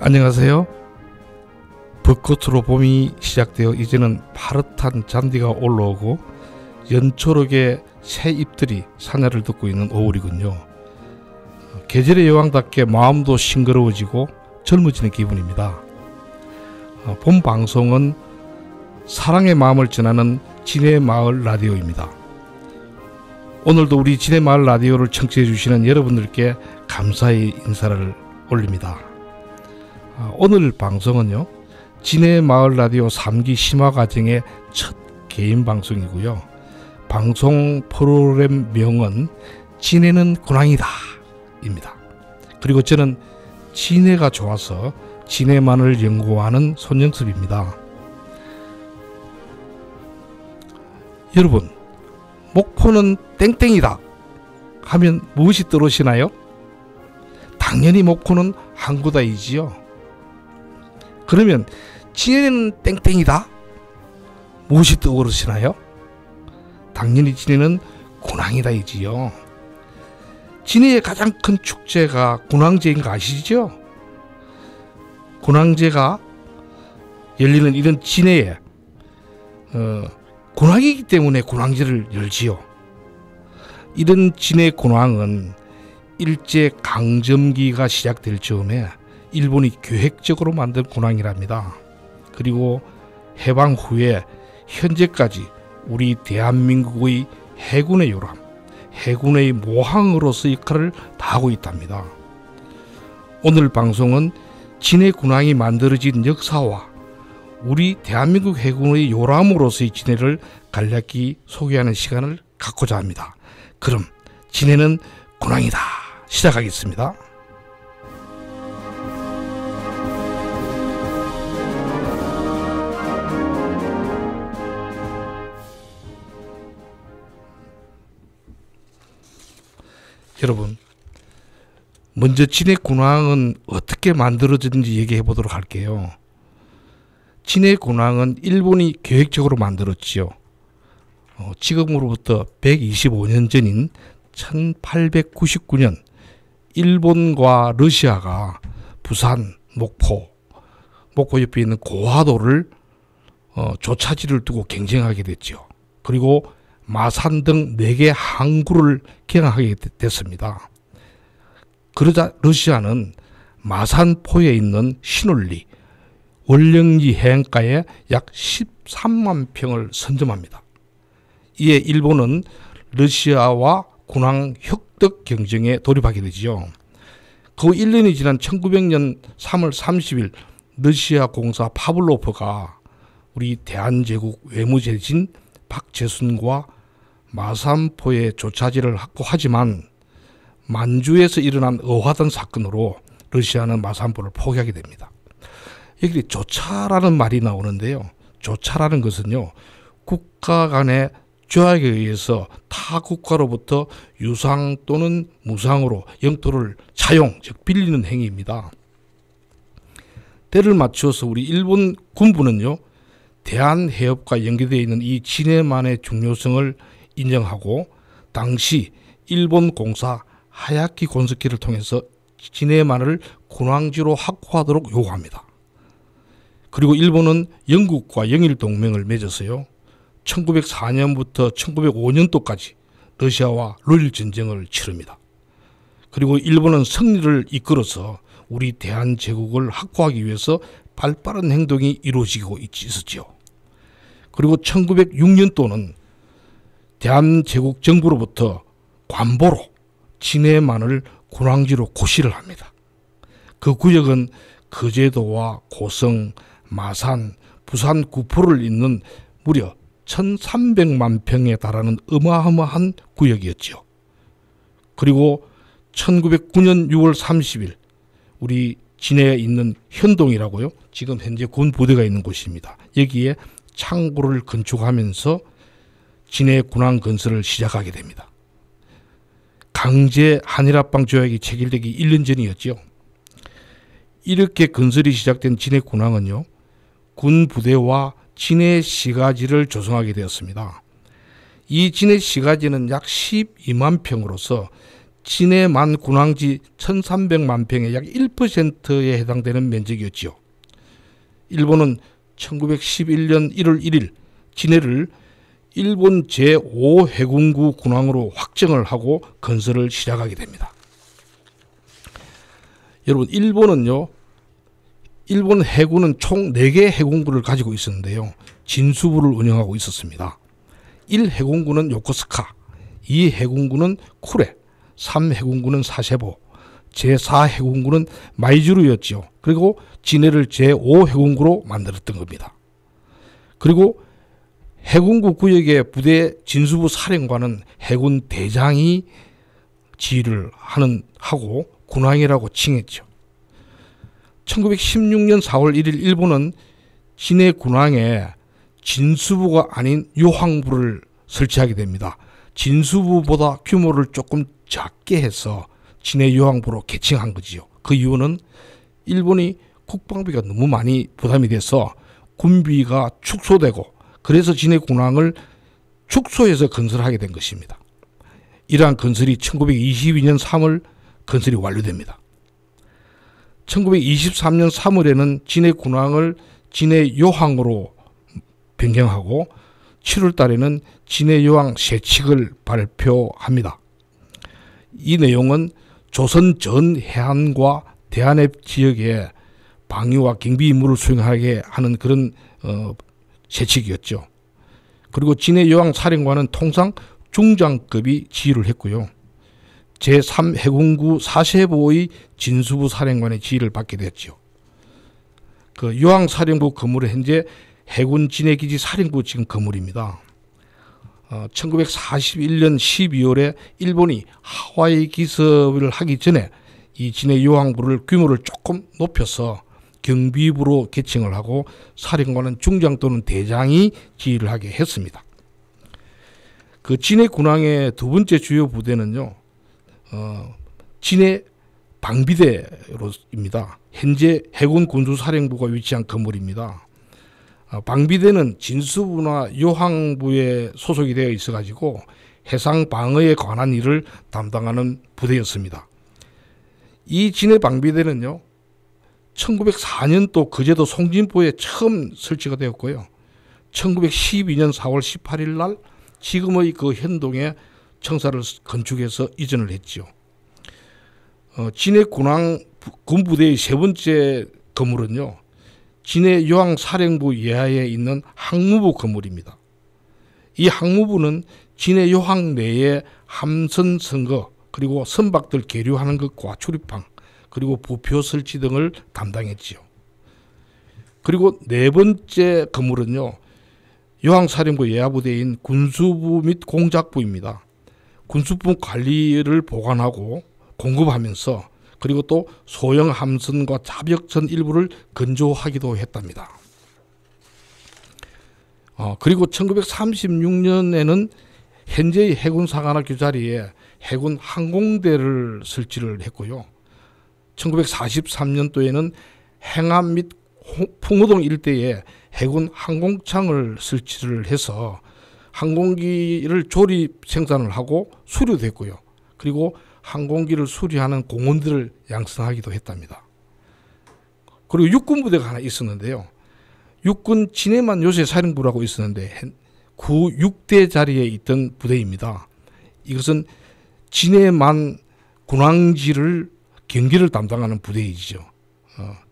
안녕하세요. 벚꽃으로 봄이 시작되어 이제는 파릇한 잔디가 올라오고 연초록의 새 잎들이 사냐를 듣고 있는 5월이군요. 계절의 여왕답게 마음도 싱그러워지고 젊어지는 기분입니다. 본 방송은 사랑의 마음을 전하는 진해마을 라디오입니다. 오늘도 우리 진해마을 라디오를 청취해 주시는 여러분들께 감사의 인사를 올립니다. 오늘 방송은요, 진해마을 라디오 3기 심화과정의 첫 개인 방송이고요. 방송 프로그램 명은 진해는 고낭이다 입니다. 그리고 저는 진해가 좋아서 진해만을 연구하는 손영섭입니다. 여러분, 목포는 땡땡이다 하면 무엇이 떠오르시나요? 당연히 목포는 항구다이지요. 그러면 진해는 땡땡이다? 무엇이 떠오르시나요? 당연히 진해는 고낭이다이지요. 진해의 가장 큰 축제가 군항제인 거 아시죠? 군항제가 열리는 이런 진해에 군항이기 때문에 군항제를 열지요. 이런 진해 군항은 일제 강점기가 시작될 즈음에 일본이 계획적으로 만든 군항이랍니다. 그리고 해방 후에 현재까지 우리 대한민국의 해군의 요람, 해군의 모항으로서 역할을 다하고 있답니다. 오늘 방송은 진해 군항이 만들어진 역사와 우리 대한민국 해군의 요람으로서의 진해를 간략히 소개하는 시간을 갖고자 합니다. 그럼 진해는 군항이다 시작하겠습니다. 여러분, 먼저 진해 군항은 어떻게 만들어졌는지 얘기해 보도록 할게요. 진해 군항은 일본이 계획적으로 만들었지요. 지금으로부터 125년 전인 1899년 일본과 러시아가 부산, 목포 옆에 있는 고화도를 조차지를 두고 경쟁하게 됐죠. 그리고 마산 등 4개 항구를 개항하게 됐습니다. 그러자 러시아는 마산포에 있는 신올리, 월령리 해안가에 약 13만 평을 선점합니다. 이에 일본은 러시아와 군항 혁덕 경쟁에 돌입하게 되지요. 그 1년이 지난 1900년 3월 30일 러시아 공사 파블로프가 우리 대한제국 외무제진 박재순과 마산포의 조차지를 확보하지만 만주에서 일어난 어화단 사건으로 러시아는 마산포를 포기하게 됩니다. 여기 조차라는 말이 나오는데요. 조차라는 것은요, 국가 간의 조약에 의해서 타 국가로부터 유상 또는 무상으로 영토를 차용, 즉 빌리는 행위입니다. 때를 맞추어서 우리 일본 군부는요, 대한해협과 연계되어 있는 이 진해만의 중요성을 인정하고 당시 일본 공사 하야키 곤스키를 통해서 진해만을 군항지로 확보하도록 요구합니다. 그리고 일본은 영국과 영일동맹을 맺어서요, 1904년부터 1905년도까지 러시아와 룰전쟁을 치릅니다. 그리고 일본은 승리를 이끌어서 우리 대한제국을 확보하기 위해서 발빠른 행동이 이루어지고 있었죠. 그리고 1906년도는 대한제국 정부로부터 관보로 진해만을 군항지로 고시를 합니다. 그 구역은 거제도와 고성, 마산, 부산 구포를 잇는 무려 1300만 평에 달하는 어마어마한 구역이었죠. 그리고 1909년 6월 30일 우리 진해에 있는 현동이라고요, 지금 현재 군 부대가 있는 곳입니다. 여기에 창고를 건축하면서 진해 군항 건설을 시작하게 됩니다. 강제 한일합방 조약이 체결되기 1년 전이었죠. 이렇게 건설이 시작된 진해 군항은요, 군 부대와 진해 시가지를 조성하게 되었습니다. 이 진해 시가지는 약 12만 평으로서 진해만 군항지 1300만 평의 약 1%에 해당되는 면적이었지요. 일본은 1911년 1월 1일 진해를 일본 제5해군구 군항으로 확정을 하고 건설을 시작하게 됩니다. 여러분, 일본은요, 일본 해군은 총 4개의 해군부를 가지고 있었는데요. 진수부를 운영하고 있었습니다. 1해군구는 요코스카, 2해군구는 쿠레, 3해군구는 사세보, 제4해군구는 마이주루였죠. 그리고 진해를 제5해군구로 만들었던 겁니다. 그리고 해군구 구역의 부대 진수부 사령관은 해군 대장이 지휘를 하고 군항이라고 칭했죠. 1916년 4월 1일 일본은 진해 군항에 진수부가 아닌 유항부를 설치하게 됩니다. 진수부보다 규모를 조금 작게 해서 진해 유항부로 개칭한 거지요. 그 이유는 일본이 국방비가 너무 많이 부담이 돼서 군비가 축소되고, 그래서 진해 군항을 축소해서 건설하게 된 것입니다. 이러한 건설이 1922년 3월 건설이 완료됩니다. 1923년 3월에는 진해 군항을 진해 요항으로 변경하고 7월 달에는 진해 요항 세칙을 발표합니다. 이 내용은 조선 전 해안과 대한해 지역에 방위와 경비 임무를 수행하게 하는 그런 세칙이었죠. 그리고 진해 요항 사령관은 통상 중장급이 지휘를 했고요. 제3해군구 사세보의 진수부 사령관의 지휘를 받게 됐죠. 그 요항 사령부 건물은 현재 해군 진해기지 사령부 지금 건물입니다. 1941년 12월에 일본이 하와이 기습을 하기 전에 이 진해 요항부를 규모를 조금 높여서 경비부로 개칭을 하고 사령관은 중장 또는 대장이 지휘를 하게 했습니다. 그 진해 군항의 두 번째 주요 부대는요, 진해 방비대로입니다. 현재 해군 군수사령부가 위치한 건물입니다. 방비대는 진수부나 요항부에 소속이 되어 있어가지고 해상 방어에 관한 일을 담당하는 부대였습니다. 이 진해 방비대는요, 1904년도 거제도 송진포에 처음 설치가 되었고요. 1912년 4월 18일 날 지금의 그 현동에 청사를 건축해서 이전을 했죠. 진해 군항 군부대의 세 번째 건물은요, 진해 요항 사령부 예하에 있는 항무부 건물입니다. 이 항무부는 진해 요항 내에 함선 선거, 그리고 선박들 계류하는 것과 출입항, 그리고 부표 설치 등을 담당했지요. 그리고 네 번째 건물은요, 요항사령부 예하부대인 군수부 및 공작부입니다. 군수부 관리를 보관하고 공급하면서, 그리고 또 소형 함선과 자벽선 일부를 건조하기도 했답니다. 그리고 1936년에는 현재의 해군사관학교 자리에 해군 항공대를 설치를 했고요. 1943년도에는 행암 및 풍어동 일대에 해군 항공창을 설치를 해서 항공기를 조립 생산을 하고 수료됐고요. 그리고 항공기를 수리하는 공원들을 양성하기도 했답니다. 그리고 육군부대가 하나 있었는데요. 육군 진해만 요새 사령부라고 있었는데 6대 자리에 있던 부대입니다. 이것은 진해만 군항지를 경기를 담당하는 부대이죠.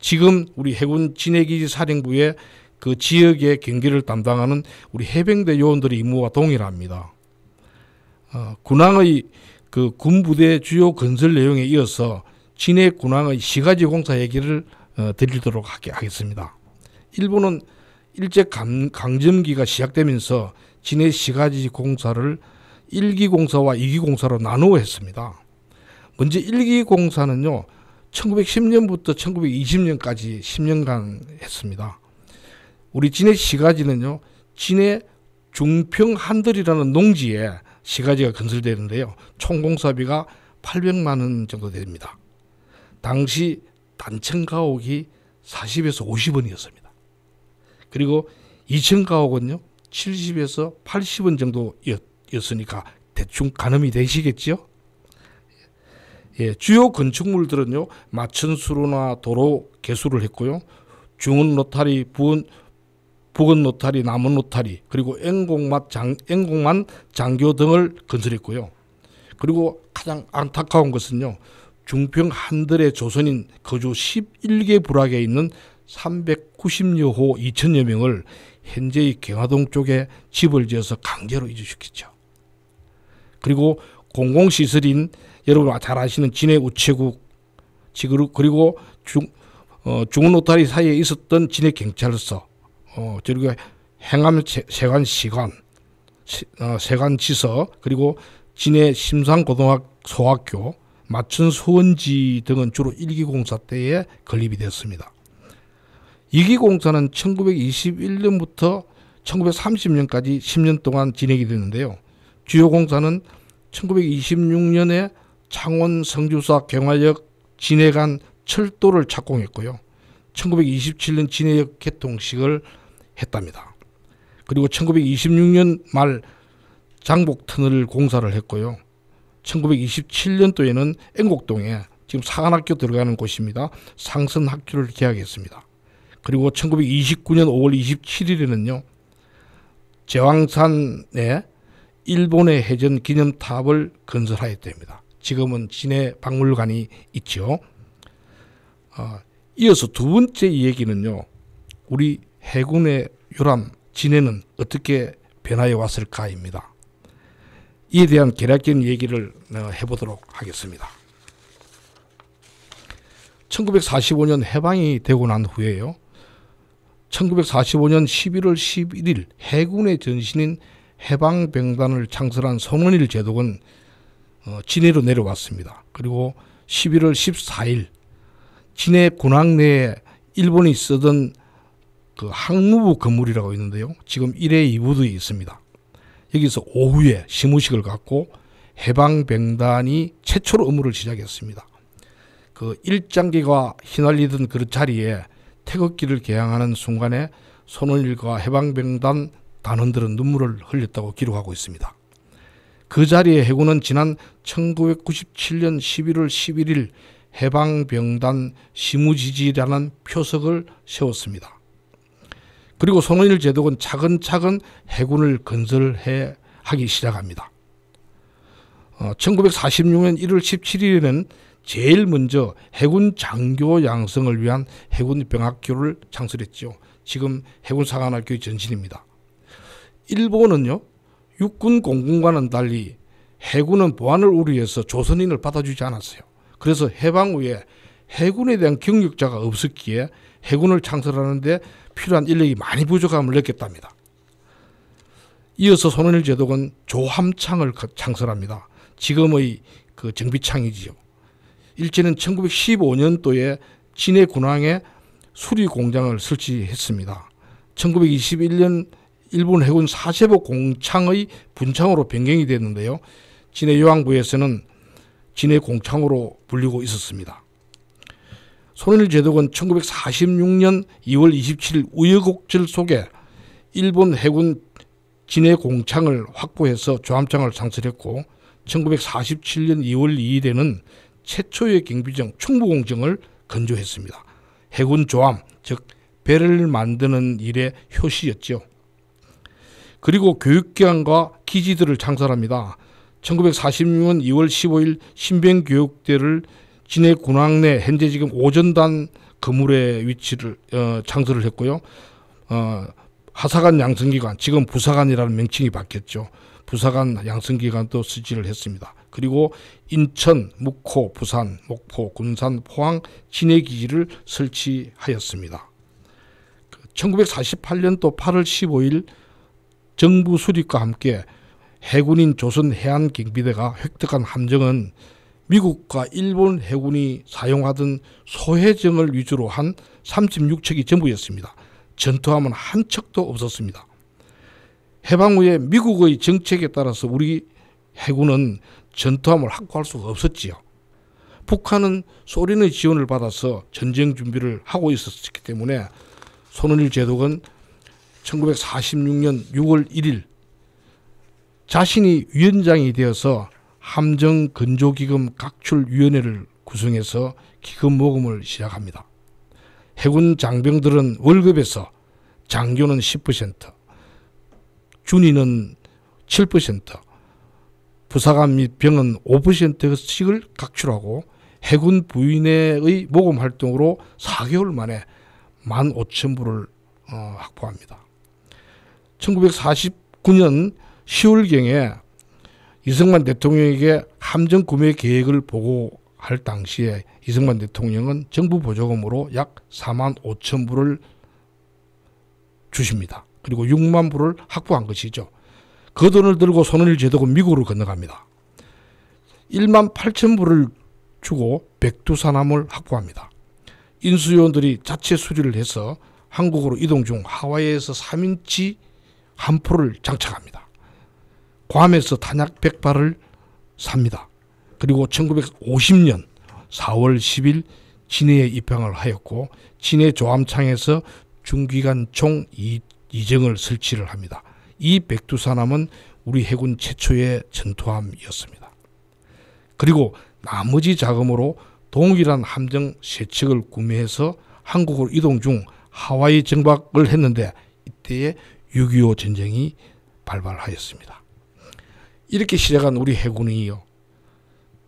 지금 우리 해군 진해기지 사령부의 그 지역의 경기를 담당하는 우리 해병대 요원들의 임무와 동일합니다. 군항의 그 군부대 주요 건설 내용에 이어서 진해 군항의 시가지 공사 얘기를 드리도록 하겠습니다. 일본은 일제 강점기가 시작되면서 진해 시가지 공사를 1기 공사와 2기 공사로 나누어 했습니다. 먼저 1기 공사는요, 1910년부터 1920년까지 10년간 했습니다. 우리 진해 시가지는요, 진해 중평한들이라는 농지에 시가지가 건설되는데요. 총 공사비가 800만 원 정도 됩니다. 당시 단층 가옥이 40에서 50원이었습니다. 그리고 2층 가옥은요, 70에서 80원 정도였으니까 대충 가늠이 되시겠죠? 예, 주요 건축물들은요, 마천수로나 도로 개수를 했고요. 중원 노타리, 북원 노타리, 남원 노타리, 그리고 앵곡만 장교 등을 건설했고요. 그리고 가장 안타까운 것은요, 중평 한들의 조선인 거주 11개 부락에 있는 390여 호 2천여 명을 현재의 경화동 쪽에 집을 지어서 강제로 이주시켰죠. 그리고 공공시설인 여러분 잘 아시는 진해 우체국, 그리고 중원 노타리 사이에 있었던 진해 경찰서, 그리고 행암 세관지서, 그리고 진해 심상고등소학교, 마천 수원지 등은 주로 1기 공사 때에 건립이 됐습니다. 2기 공사는 1921년부터 1930년까지 10년 동안 진행이 됐는데요. 주요 공사는 1926년에 창원 성주사 경화역 진해 간 철도를 착공했고요. 1927년 진해역 개통식을 했답니다. 그리고 1926년 말 장복터널 공사를 했고요. 1927년도에는 앵곡동에 지금 사관학교 들어가는 곳입니다. 상선학교를 개학했습니다. 그리고 1929년 5월 27일에는요. 제왕산에 일본의 해전 기념탑을 건설하였답니다. 지금은 진해 박물관이 있죠. 이어서 두 번째 이야기는요. 우리 해군의 요람 진해는 어떻게 변화해 왔을까입니다. 이에 대한 개략적인 얘기를 해보도록 하겠습니다. 1945년 해방이 되고 난 후에요. 1945년 11월 11일 해군의 전신인 해방병단을 창설한 손원일 제독은 진해로 내려왔습니다. 그리고 11월 14일 진해 군항 내에 일본이 쓰던 그 항무부 건물이라고 있는데요. 지금 1회 2부도에 있습니다. 여기서 오후에 시무식을 갖고 해방병단이 최초로 업무를 시작했습니다. 그 일장기가 휘날리던 그 자리에 태극기를 개양하는 순간에 손원일과 해방병단 단원들은 눈물을 흘렸다고 기록하고 있습니다. 그 자리에 해군은 지난 1997년 11월 11일 해방병단 시무지지라는 표석을 세웠습니다. 그리고 손원일 제독은 차근차근 해군을 건설해 하기 시작합니다. 1946년 1월 17일에는 제일 먼저 해군 장교 양성을 위한 해군병학교를 창설했죠. 지금 해군사관학교의 전신입니다. 일본은요, 육군 공군과는 달리 해군은 보안을 우려해서 조선인을 받아주지 않았어요. 그래서 해방 후에 해군에 대한 경력자가 없었기에 해군을 창설하는데 필요한 인력이 많이 부족함을 느꼈답니다. 이어서 손원일 제독은 조함창을 창설합니다. 지금의 그 정비창이지요. 일제는 1915년도에 진해 군항에 수리 공장을 설치했습니다. 1921년 일본 해군 사세보 공창의 분창으로 변경이 됐는데요. 진해 요항부에서는 진해 공창으로 불리고 있었습니다. 손원일 제독은 1946년 2월 27일 우여곡절 속에 일본 해군 진해 공창을 확보해서 조함창을 창설했고 1947년 2월 2일에는 최초의 경비정 충무공정을 건조했습니다. 해군 조함, 즉 배를 만드는 일의 효시였죠. 그리고 교육기관과 기지들을 창설합니다. 1946년 2월 15일 신병교육대를 진해 군항 내 현재 지금 오전단 건물의 위치를 창설을 했고요. 하사관 양성기관, 지금 부사관이라는 명칭이 바뀌었죠. 부사관 양성기관도 설치를 했습니다. 그리고 인천, 묵호, 부산, 목포, 군산, 포항, 진해기지를 설치하였습니다. 1948년도 8월 15일 정부 수립과 함께 해군인 조선해안경비대가 획득한 함정은 미국과 일본 해군이 사용하던 소해정을 위주로 한 36척이 전부였습니다. 전투함은 한 척도 없었습니다. 해방 후에 미국의 정책에 따라서 우리 해군은 전투함을 확보할 수가 없었지요. 북한은 소련의 지원을 받아서 전쟁 준비를 하고 있었기 때문에 손원일 제독은 1946년 6월 1일 자신이 위원장이 되어서 함정건조기금 각출위원회를 구성해서 기금 모금을 시작합니다. 해군 장병들은 월급에서 장교는 10%, 준위는 7%, 부사관 및 병은 5%씩을 각출하고 해군 부인회의 모금 활동으로 4개월 만에 15,000부를 확보합니다. 1949년 10월경에 이승만 대통령에게 함정 구매 계획을 보고할 당시에 이승만 대통령은 정부 보조금으로 약 45,000부를 주십니다. 그리고 6만 부를 확보한 것이죠. 그 돈을 들고 손을 제대고 미국으로 건너갑니다. 18,000부를 주고 백두산함을 확보합니다. 인수요원들이 자체 수리를 해서 한국으로 이동 중 하와이에서 3인치 함포를 장착합니다. 괌에서 탄약 100발을 삽니다. 그리고 1950년 4월 10일 진해에 입항을 하였고 진해 조함창에서 중기관 총 2정을 설치를 합니다. 이 백두산함은 우리 해군 최초의 전투함이었습니다. 그리고 나머지 자금으로 동일한 함정 3척을 구매해서 한국으로 이동 중 하와이 정박을 했는데 이때에 6.25 전쟁이 발발하였습니다. 이렇게 시작한 우리 해군이요,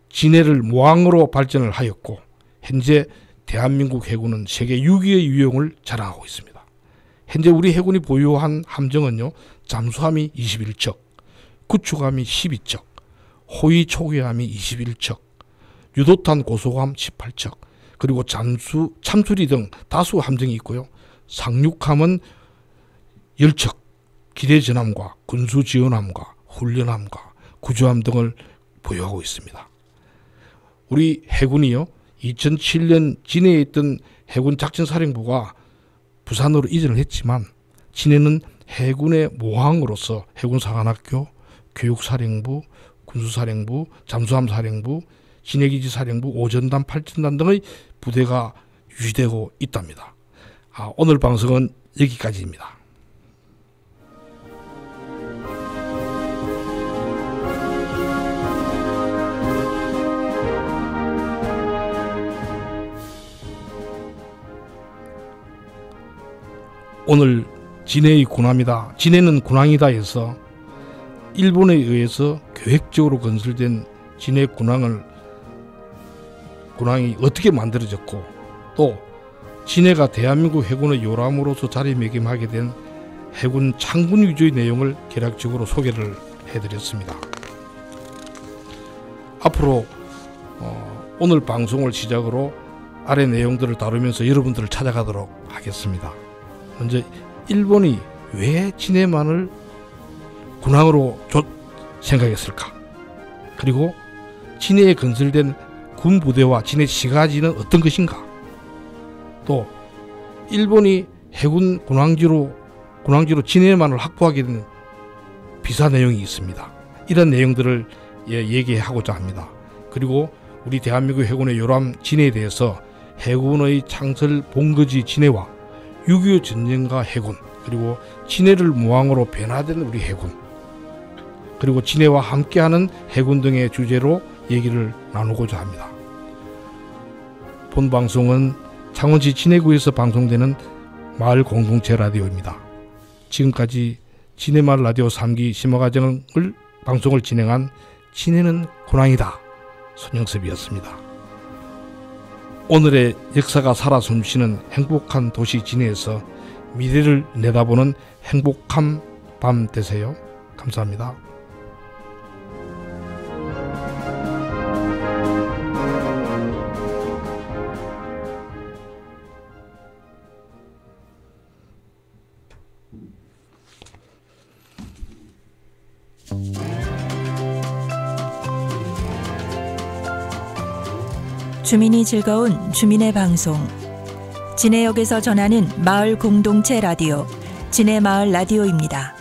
진해를 모항으로 발전을 하였고 현재 대한민국 해군은 세계 6위의 유형을 자랑하고 있습니다. 현재 우리 해군이 보유한 함정은요, 잠수함이 21척, 구축함이 12척, 호위 초계함이 21척, 유도탄 고소함 18척, 그리고 참수리 등 다수 함정이 있고요. 상륙함은 10척, 기대전함과 군수지원함과 훈련함과 구조함 등을 보유하고 있습니다. 우리 해군이요, 2007년 진해에 있던 해군 작전사령부가 부산으로 이전을 했지만 진해는 해군의 모항으로서 해군사관학교, 교육사령부, 군수사령부, 잠수함사령부, 진해기지사령부, 오전단, 팔전단 등의 부대가 유지되고 있답니다. 오늘 방송은 여기까지입니다. 오늘 진해의 군함이다, 진해는 군항이다 해서 일본에 의해서 계획적으로 건설된 진해 군항이 어떻게 만들어졌고 또 진해가 대한민국 해군의 요람으로서 자리매김하게 된 해군 창군 위주의 내용을 개략적으로 소개를 해드렸습니다. 앞으로 오늘 방송을 시작으로 아래 내용들을 다루면서 여러분들을 찾아가도록 하겠습니다. 먼저 일본이 왜 진해만을 군항으로 생각했을까? 그리고 진해에 건설된 군부대와 진해 시가지는 어떤 것인가? 또 일본이 해군 군항지로 진해만을 확보하게 된 비사 내용이 있습니다. 이런 내용들을 얘기하고자 합니다. 그리고 우리 대한민국 해군의 요람 진해에 대해서 해군의 창설 본거지 진해와 6.25 전쟁과 해군, 그리고 진해를 모항으로 변화된 우리 해군, 그리고 진해와 함께하는 해군 등의 주제로 얘기를 나누고자 합니다. 본 방송은 창원시 진해구에서 방송되는 마을 공동체 라디오입니다. 지금까지 진해마을 라디오 3기 심화과정을 방송을 진행한 진해는 군항이다 손영섭이었습니다. 오늘의 역사가 살아 숨쉬는 행복한 도시 진해에서 미래를 내다보는 행복한 밤 되세요. 감사합니다. 주민이 즐거운 주민의 방송, 진해역에서 전하는 마을 공동체 라디오, 진해마을 라디오입니다.